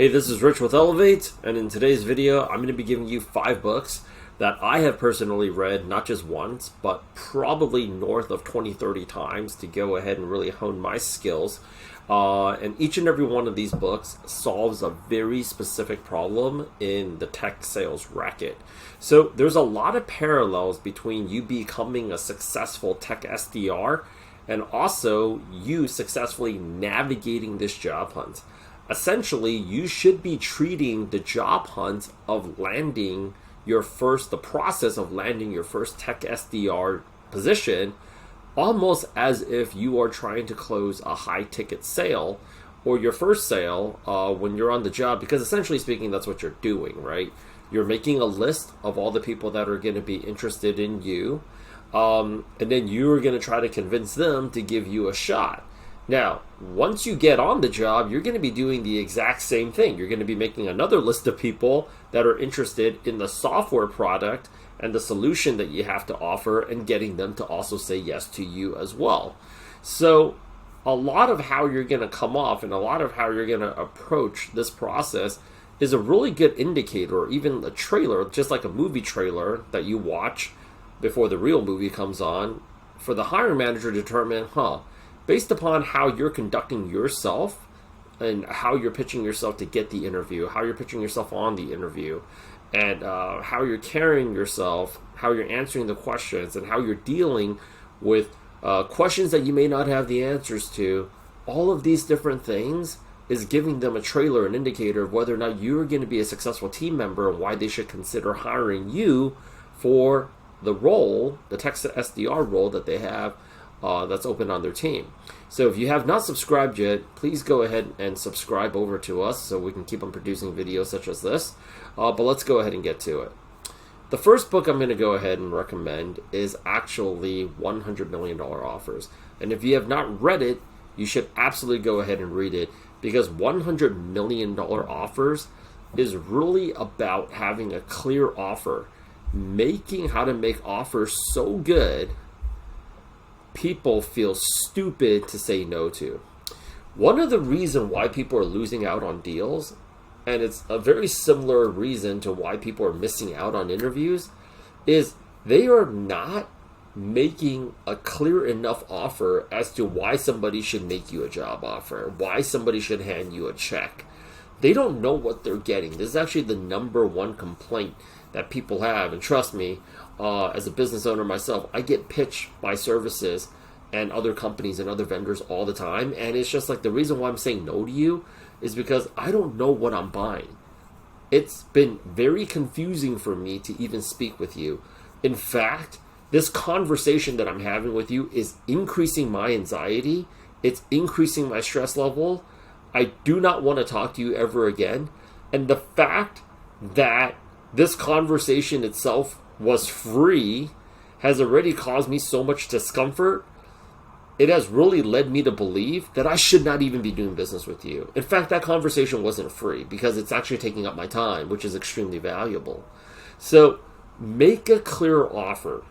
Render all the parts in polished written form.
Hey, this is Rich with Elevate, and in today's video, I'm going to be giving you 5 books that I have personally read, not just once, but probably north of 20, 30 times to go ahead and really hone my skills. And each and every one of these books solves a very specific problem in the tech sales racket. So there's a lot of parallels between you becoming a successful tech SDR and also you successfully navigating this job hunt. Essentially, you should be treating the job hunt of landing the process of landing your first tech SDR position almost as if you are trying to close a high ticket sale or your first sale when you're on the job, because essentially speaking, that's what you're doing, right? You're making a list of all the people that are going to be interested in you, and then you're going to try to convince them to give you a shot. Now, once you get on the job, you're going to be doing the exact same thing. You're going to be making another list of people that are interested in the software product and the solution that you have to offer and getting them to also say yes to you as well. So a lot of how you're going to come off and a lot of how you're going to approach this process is a really good indicator, or even a trailer, just like a movie trailer that you watch before the real movie comes on, for the hiring manager to determine, based upon how you're conducting yourself and how you're pitching yourself to get the interview, how you're pitching yourself on the interview, and how you're carrying yourself, how you're answering the questions, and how you're dealing with questions that you may not have the answers to, all of these different things is giving them a trailer, an indicator of whether or not you're going to be a successful team member and why they should consider hiring you for the role, the tech SDR role that they have that's open on their team. So if you have not subscribed yet, please go ahead and subscribe over to us so we can keep on producing videos such as this. But let's go ahead and get to it. The first book I'm going to go ahead and recommend is actually $100 Million Offers. And if you have not read it, you should absolutely go ahead and read it, because $100 Million Offers is really about having a clear offer, making how to make offers so good people feel stupid to say no to. One of the reasons why people are losing out on deals, and it's a very similar reason to why people are missing out on interviews, is they are not making a clear enough offer as to why somebody should make you a job offer, why somebody should hand you a check. They don't know what they're getting. This is actually the number one complaint that people have, and trust me, as a business owner myself, I get pitched by services and other companies and other vendors all the time, and it's just like the reason why I'm saying no to you is because I don't know what I'm buying. It's been very confusing for me to even speak with you. In fact, this conversation that I'm having with you is increasing my anxiety. It's increasing my stress level. I do not want to talk to you ever again. And the fact that this conversation itself was free has already caused me so much discomfort. It has really led me to believe that I should not even be doing business with you. In fact, that conversation wasn't free because it's actually taking up my time, which is extremely valuable. So make a clear offer.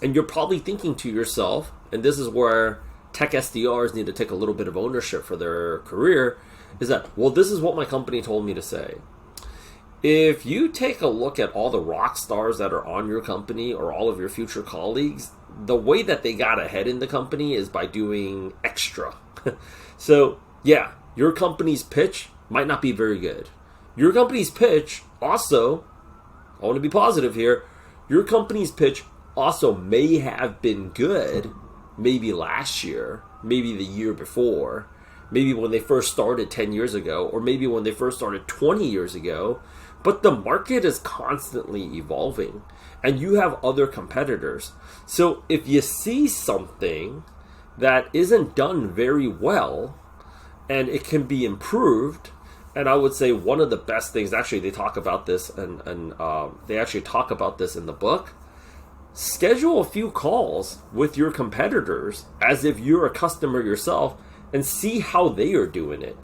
And you're probably thinking to yourself, and this is where tech SDRs need to take a little bit of ownership for their career, is that, well, this is what my company told me to say. If you take a look at all the rock stars that are on your company or all of your future colleagues, the way that they got ahead in the company is by doing extra. So, yeah, your company's pitch might not be very good. Your company's pitch also, I want to be positive here, your company's pitch also may have been good maybe last year, maybe the year before, maybe when they first started 10 years ago, or maybe when they first started 20 years ago. But the market is constantly evolving, and you have other competitors. So if you see something that isn't done very well, and it can be improved, and I would say one of the best things, actually they talk about this, and they actually talk about this in the book, schedule a few calls with your competitors as if you're a customer yourself and see how they are doing it.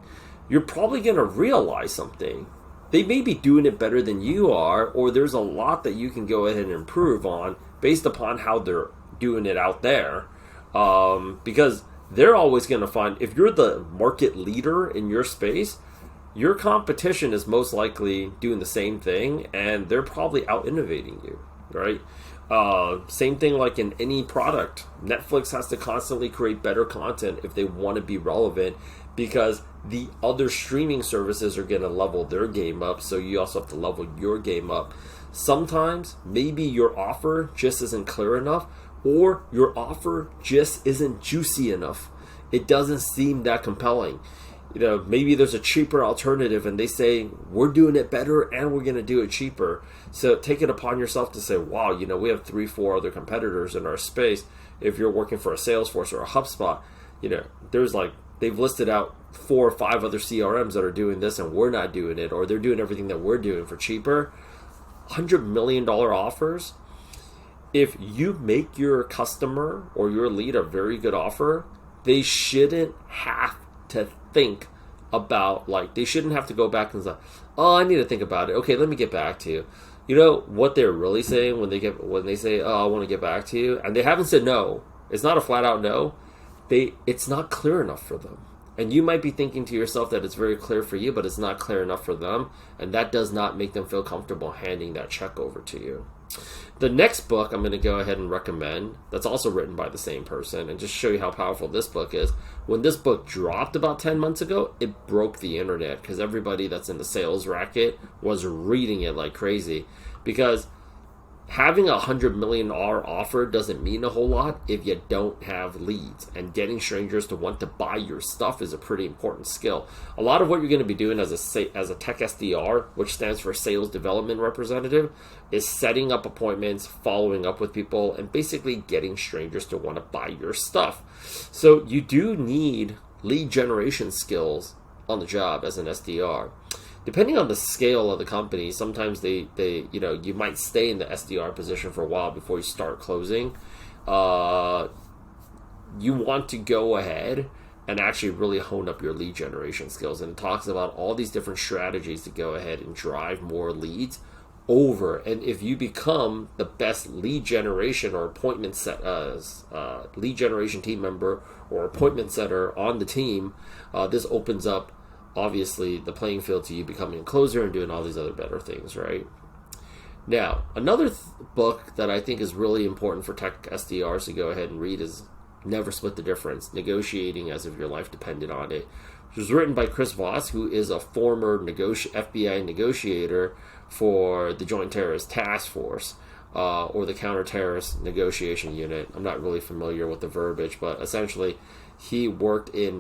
You're probably going to realize something. They may be doing it better than you are, or there's a lot that you can go ahead and improve on based upon how they're doing it out there. Because they're always going to find, if you're the market leader in your space, your competition is most likely doing the same thing, and they're probably out innovating you, right? Same thing like in any product. Netflix has to constantly create better content if they want to be relevant, because the other streaming services are going to level their game up, so you also have to level your game up. Sometimes maybe your offer just isn't clear enough, or your offer just isn't juicy enough. It doesn't seem that compelling. Maybe there's a cheaper alternative and they say, we're doing it better and we're going to do it cheaper. So take it upon yourself to say, wow, we have 3-4 other competitors in our space. If you're working for a Salesforce or a HubSpot, there's they've listed out 4 or 5 other CRMs that are doing this and we're not doing it, or they're doing everything that we're doing for cheaper. $100 million offers. If you make your customer or your lead a very good offer, they shouldn't have to think about, they shouldn't have to go back and say, oh, I need to think about it. Okay, let me get back to you. You know what they're really saying when they say, oh, I want to get back to you, and they haven't said no. It's not a flat out no. It's not clear enough for them. And you might be thinking to yourself that it's very clear for you, but it's not clear enough for them, and that does not make them feel comfortable handing that check over to you. The next book I'm going to go ahead and recommend, that's also written by the same person, and just show you how powerful this book is. When this book dropped about 10 months ago, it broke the internet because everybody that's in the sales racket was reading it like crazy. Because having a $100 million offer doesn't mean a whole lot if you don't have leads, and getting strangers to want to buy your stuff is a pretty important skill. A lot of what you're going to be doing as a tech SDR, which stands for Sales Development Representative, is setting up appointments, following up with people, and basically getting strangers to want to buy your stuff. So you do need lead generation skills on the job as an SDR. Depending on the scale of the company, sometimes they you might stay in the SDR position for a while before you start closing. You want to go ahead and actually really hone up your lead generation skills. And it talks about all these different strategies to go ahead and drive more leads over. And if you become the best lead generation or appointment lead generation team member or appointment setter on the team, this opens up obviously the playing field to you becoming a closer and doing all these other better things, right? Now, another book that I think is really important for tech SDRs to go ahead and read is Never Split the Difference, Negotiating as if Your Life Depended on It, which was written by Chris Voss, who is a former FBI negotiator for the Joint Terrorist Task Force, or the Counter-Terrorist Negotiation Unit. I'm not really familiar with the verbiage, but essentially he worked he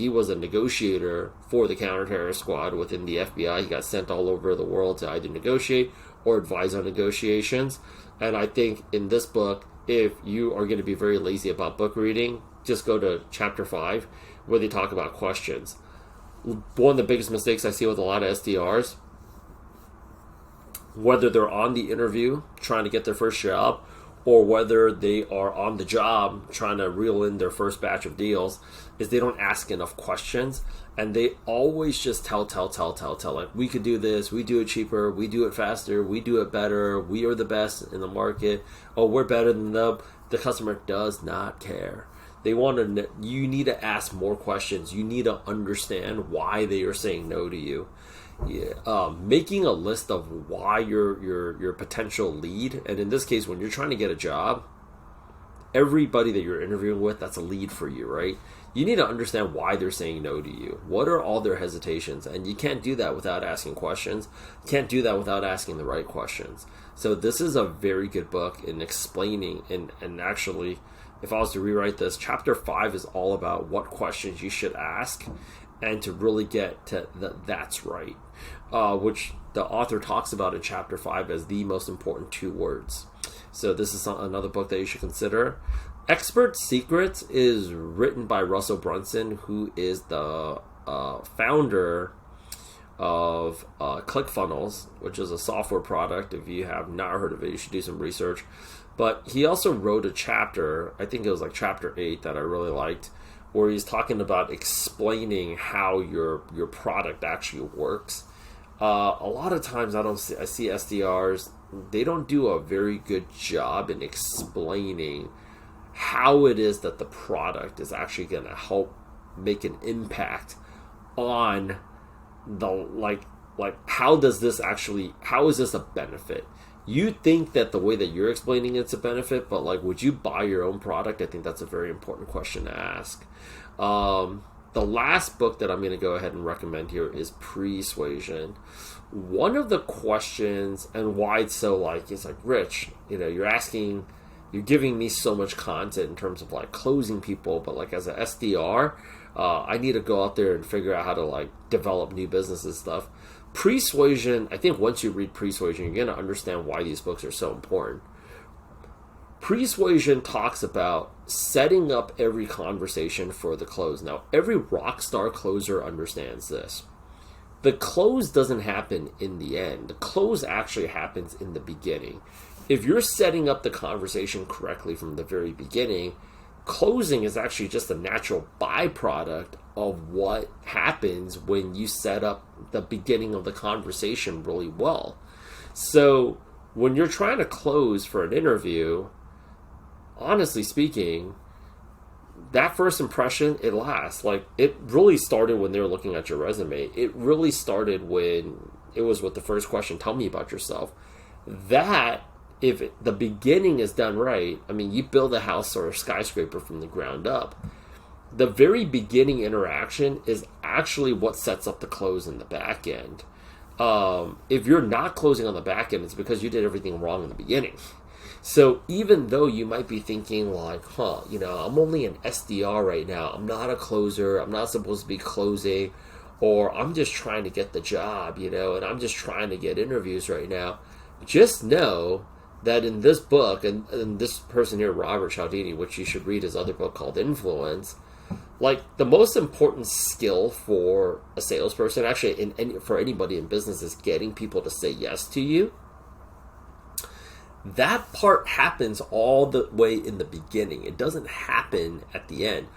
was a negotiator for the counter-terrorist squad within the FBI. He got sent all over the world to either negotiate or advise on negotiations. And I think in this book, if you are going to be very lazy about book reading, just go to chapter 5 where they talk about questions. One of the biggest mistakes I see with a lot of SDRs, whether they're on the interview trying to get their first job, or whether they are on the job trying to reel in their first batch of deals, is they don't ask enough questions, and they always just tell. Like, we could do this, we do it cheaper, we do it faster, we do it better, we are the best in the market, oh, we're better than them. The customer does not care. They want to. You need to ask more questions. You need to understand why they are saying no to you. Yeah, making a list of why your potential lead, and in this case, when you're trying to get a job, everybody that you're interviewing with, that's a lead for you, right? You need to understand why they're saying no to you. What are all their hesitations? And you can't do that without asking questions. You can't do that without asking the right questions. So this is a very good book in explaining, and actually, if I was to rewrite this, chapter 5 is all about what questions you should ask and to really get to that's right, which the author talks about in chapter 5 as the most important 2 words. So this is another book that you should consider. Expert Secrets is written by Russell Brunson, who is the founder of ClickFunnels, which is a software product. If you have not heard of it, you should do some research. But he also wrote a chapter, I think it was like chapter 8, that I really liked, where he's talking about explaining how your product actually works. A lot of times I see SDRs, they don't do a very good job in explaining how it is that the product is actually going to help make an impact on the how is this a benefit? You think that the way that you're explaining it's a benefit, but like, would you buy your own product? I think that's a very important question to ask. The last book that I'm going to go ahead and recommend here is Persuasion. One of the questions, and why it's so like, it's like, Rich, you're giving me so much content in terms of like closing people, but like as an SDR, I need to go out there and figure out how to like develop new business and stuff. Persuasion, I think once you read Persuasion, you're going to understand why these books are so important. Persuasion talks about setting up every conversation for the close. Now, every rock star closer understands this. The close doesn't happen in the end. The close actually happens in the beginning. If you're setting up the conversation correctly from the very beginning, closing is actually just a natural byproduct of what happens when you set up the beginning of the conversation really well. So when you're trying to close for an interview, honestly speaking, that first impression, it lasts. Like, it really started when they were looking at your resume. It really started when it was with the first question, tell me about yourself. That, if the beginning is done right, I mean, you build a house or a skyscraper from the ground up. The very beginning interaction is actually what sets up the close in the back end. If you're not closing on the back end, it's because you did everything wrong in the beginning. So even though you might be thinking like, I'm only an SDR right now. I'm not a closer. I'm not supposed to be closing. Or I'm just trying to get the job, and I'm just trying to get interviews right now. Just know that in this book, and this person here, Robert Cialdini, which you should read his other book called Influence, like the most important skill for a salesperson, actually for anybody in business, is getting people to say yes to you. That part happens all the way in the beginning. It doesn't happen at the end.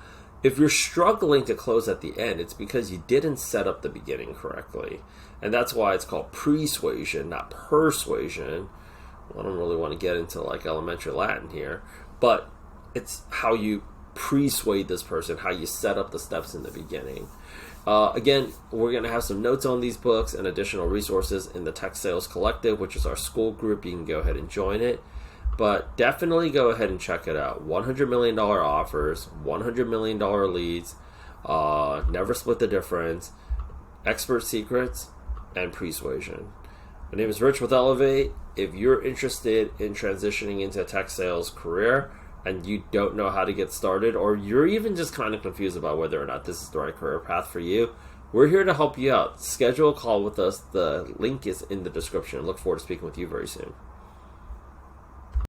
If you're struggling to close at the end, it's because you didn't set up the beginning correctly. And that's why it's called persuasion, not persuasion. Well, I don't really want to get into like elementary Latin here, but it's how you persuade this person, how you set up the steps in the beginning. Again, we're going to have some notes on these books and additional resources in the Tech Sales Collective, which is our school group. You can go ahead and join it. But definitely go ahead and check it out. $100 million offers, $100 million leads, never split the difference, expert secrets, and persuasion. My name is Rich with Elevate. If you're interested in transitioning into a tech sales career, and you don't know how to get started, or you're even just kind of confused about whether or not this is the right career path for you, we're here to help you out. Schedule a call with us. The link is in the description. Look forward to speaking with you very soon.